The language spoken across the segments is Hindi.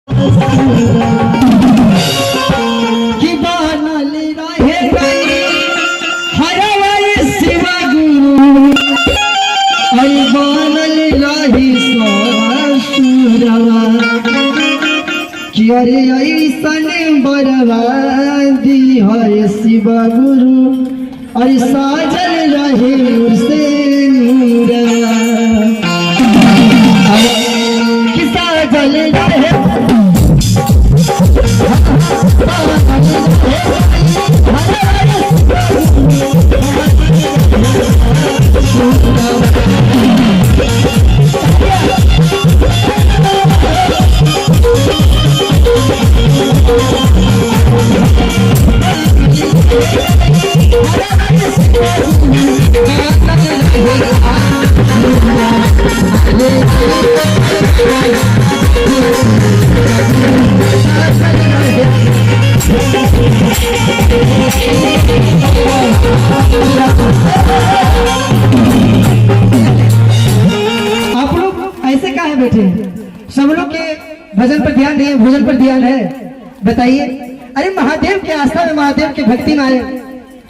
कि बनल रहे हरवल शिव गुरु आई बनल रही ससुरवा कि अरे ऐसन बरबादी हरे शिव गुरु अरे साजल रहे उसे नूरवा कि साजल रहे बैठे सब लोग के भजन पर ध्यान नहीं है, भोजन पर ध्यान है। बताइए, अरे महादेव के आस्था में, महादेव के भक्ति में आए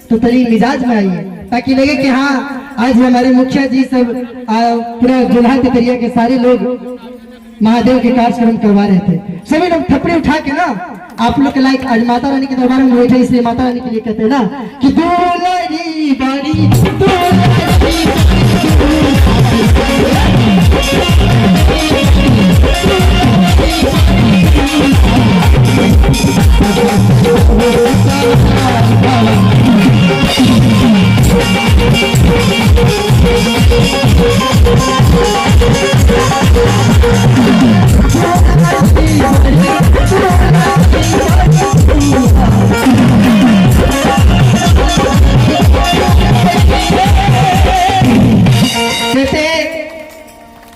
तो तरी मिजाज में आइए, ताकि लगे कि हाँ आज हमारे मुखिया जी सब पूरा दुल्हा के तरिया के सारे लोग महादेव के कार्यक्रम करवा रहे थे। सभी लोग थपड़े उठा के ना आप लोग के लाइक आज माता रानी के दरबार में बैठे, इसलिए माता रानी के लिए कहते हैं ना कि दुलारी बारी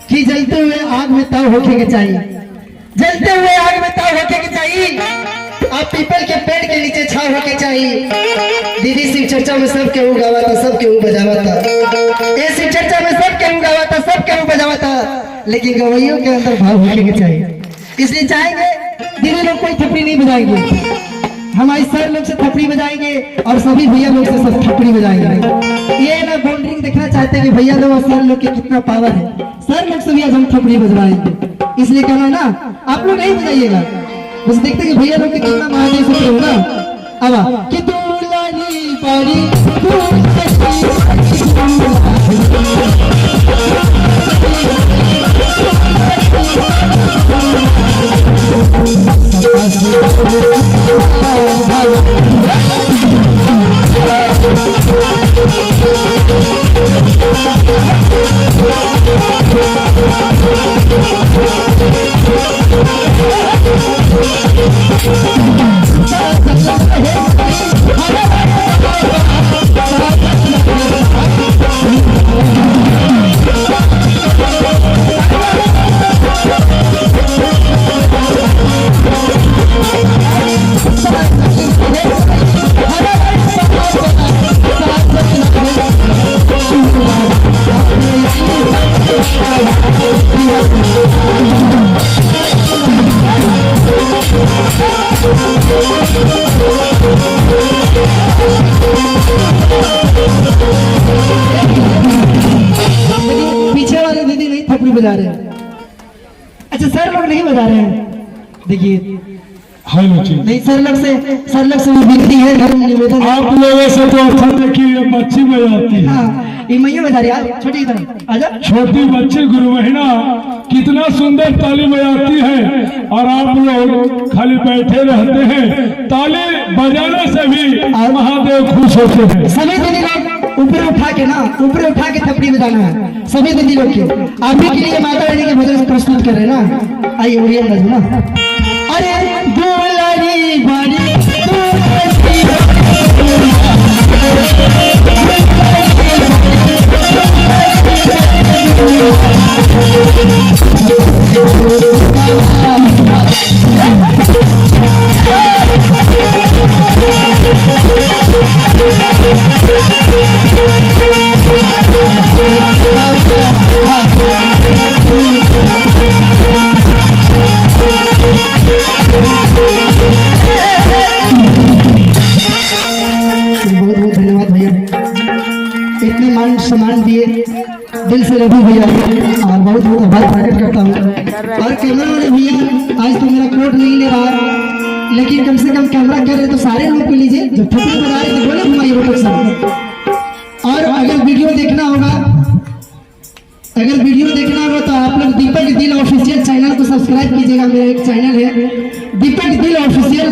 कि जलते हुए आग में तव होके के चाहिए, जलते हुए आग में तव होके के चाहिए। आप पीपल के पेड़ के नीचे छाव होके चाहिए। दीदी शिव चर्चा में सब केहू गावा था, सब केहू बजावा था। ये शिव चर्चा में सब केहू गावा था, सब केहू बजावा था, लेकिन गवैयों के अंदर भाव होके के चाहिए। इसलिए चाहेंगे दीदी लोग कोई थपड़ी नहीं बजाएंगे, हमारे सर लोग से थपड़ी बजाएंगे और सभी भैया लोग से सब थपड़ी बजाएंगे। ये ना बाउंड्रिंग देखना चाहते हैं कि भैया लोग और सर लोग के कितना पावर है। सर लोग से भी आज हम थपड़ी बजवाएंगे, इसलिए कहना ना आप लोग नहीं बजाइएगा, बस देखते कि भैया लोग के कितना महादेव से प्रेम ना। अब कि दुलारी बारी पीछे वाले दीदी नहीं थपड़ी बजा रहे हैं। अच्छा सर लोग नहीं बजा रहे हैं, देखिए नहीं सर लोग से विनती है, धर्म निवेदन आप लोगों से तो देखिए बच्ची बजाती है। हाँ, ये मैया बजा रही है, छोटी आजा छोटी बच्ची गुरु महीना कितना सुंदर ताली बजाती है और आप लोग खाली बैठे रहते हैं। ताली बजाने से भी महादेव खुश होते हैं। सभी दीदी लोग ऊपर उठा के ना, ऊपर उठा के थपड़ी बजाना है सभी दीदी लोग के। आप ही के लिए माता रानी के भजन प्रस्तुत कर रहे हैं ना, आइए उड़िया बजना। अरे दुलारी बारी बहुत बहुत धन्यवाद भैया, इतने मान सम्मान दिए दिल से रवि भैया, और बहुत बहुत आभार प्रकट करता हूँ। और कैमरा वाले भैया, आज तो मेरा कोट नहीं ले रहा, लेकिन कम से कम कैमरा कर रहे तो सारे लोग को लीजिए, जो ठुकरे बजा रहे थे बोले घुमाइए रोड सब। और अगर वीडियो देखना होगा, अगर वीडियो देखना होगा तो आप लोग दीपक दिल ऑफिशियल चैनल को सब्सक्राइब कीजिएगा। मेरा एक चैनल है दीपक दिल ऑफिशियल,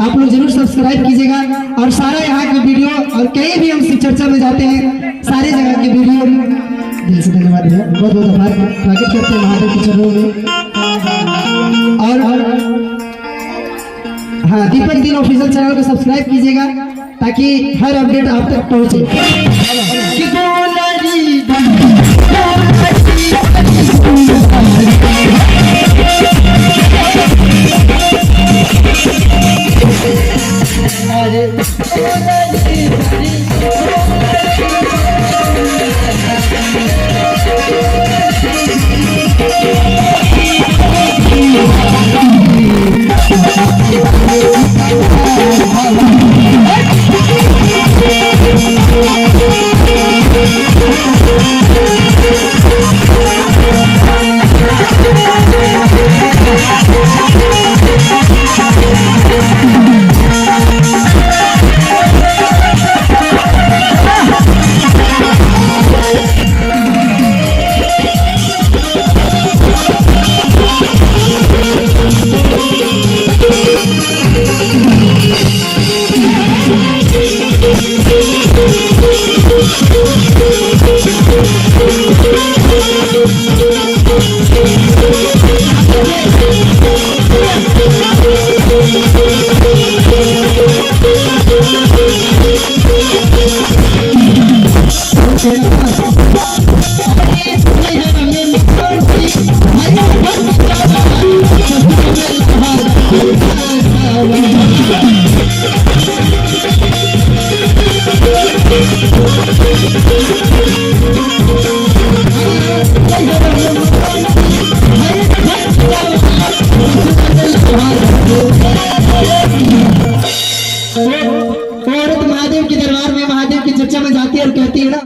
आप लोग जरूर सब्सक्राइब कीजिएगा। और सारा यहाँ का वीडियो, और कहीं भी हम शिव चर्चा में जाते हैं, सारे जगह के वीडियो, दिल से धन्यवाद भैया, बहुत बहुत आभार प्रकट करते हैं महादेव के चरणों में। और हाँ, दीपक दिल ऑफिशियल चैनल को सब्सक्राइब कीजिएगा ताकि हर अपडेट आप तक पहुंचे। महादेव के दरबार में महादेव की चर्चा में जाती है और कहती है ना,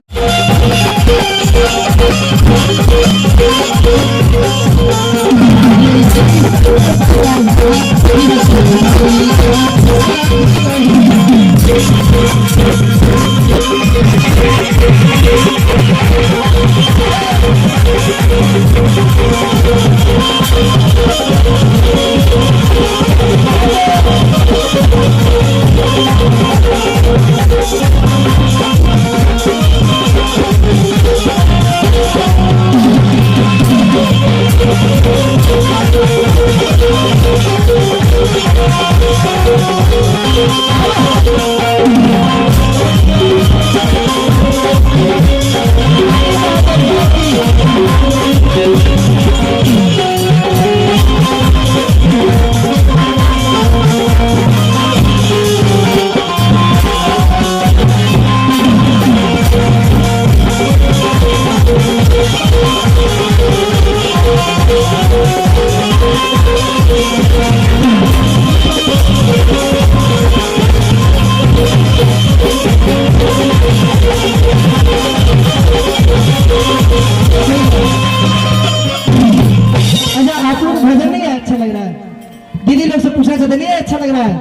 दीदी लोग से पूछना चाहते नहीं अच्छा लग रहा है,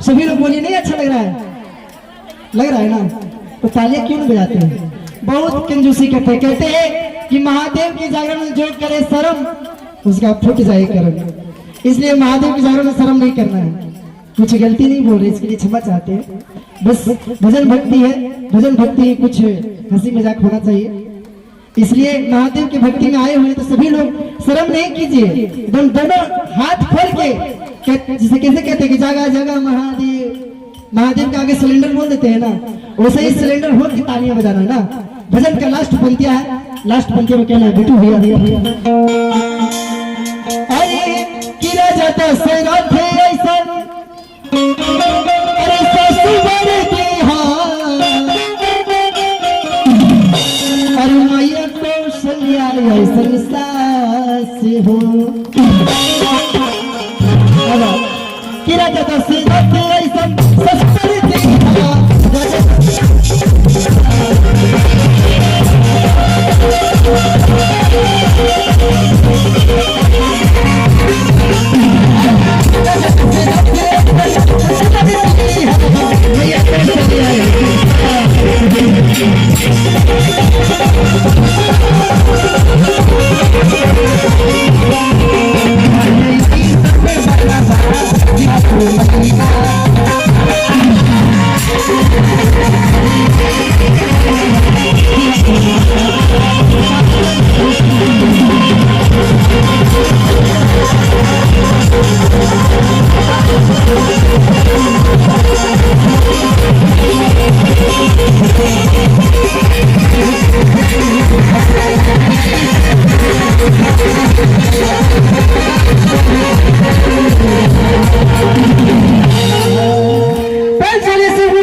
सभी लोग बोलिए नहीं अच्छा लग रहा है ना, तो तालियां क्यों नहीं बजाते हैं? बहुत कंजूसी कहते हैं कि महादेव की जागरण में जो करे शर्म उसका फुट जाए कर्म, इसलिए महादेव की जागरण में शर्म नहीं करना है। कुछ गलती नहीं बोल रहे, इसके लिए क्षमा चाहते हैं। बस भजन भक्ति है, भजन भक्ति कुछ हंसी मजाक होना चाहिए, इसलिए महादेव की भक्ति में आए हुए तो सभी लोग शर्म नहीं कीजिए, एकदम दोनों हाथ खोल के, जिसे कैसे कहते हैं कि जगह जगह महादेव, महादेव के आगे सिलेंडर बोल देते हैं ना, वैसे ही सिलेंडर हो के तालियां बजाना है ना। भजन का लास्ट पंक्तियां है, लास्ट पंक्ति में कहना है बिटू भैया अरे किरा जाता से राधे ऐसा अरे ससुर के अरे मैया कौशल्या ऐसा सास हो सीधा के ऐसा सस्तर के गजब चलिए